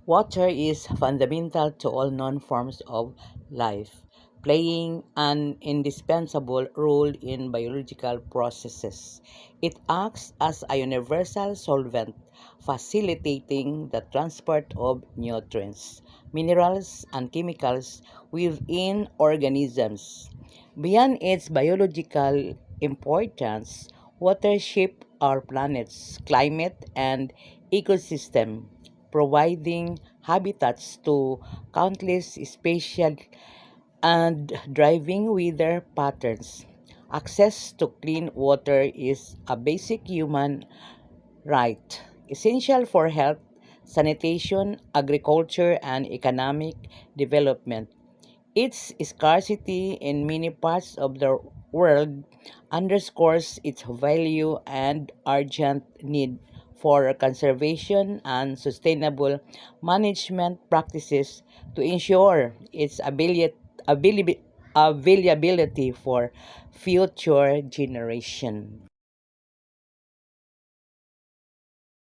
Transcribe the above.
Water is fundamental to all known forms of life, playing an indispensable role in biological processes. It acts as a universal solvent, facilitating the transport of nutrients, minerals, and chemicals within organisms. Beyond its biological importance, water shapes our planet's climate and ecosystem, providing habitats to countless species and driving weather patterns. Access to clean water is a basic human right, essential for health, sanitation, agriculture, and economic development. Its scarcity in many parts of the world underscores its value and urgent need for conservation and sustainable management practices to ensure its availability for future generations.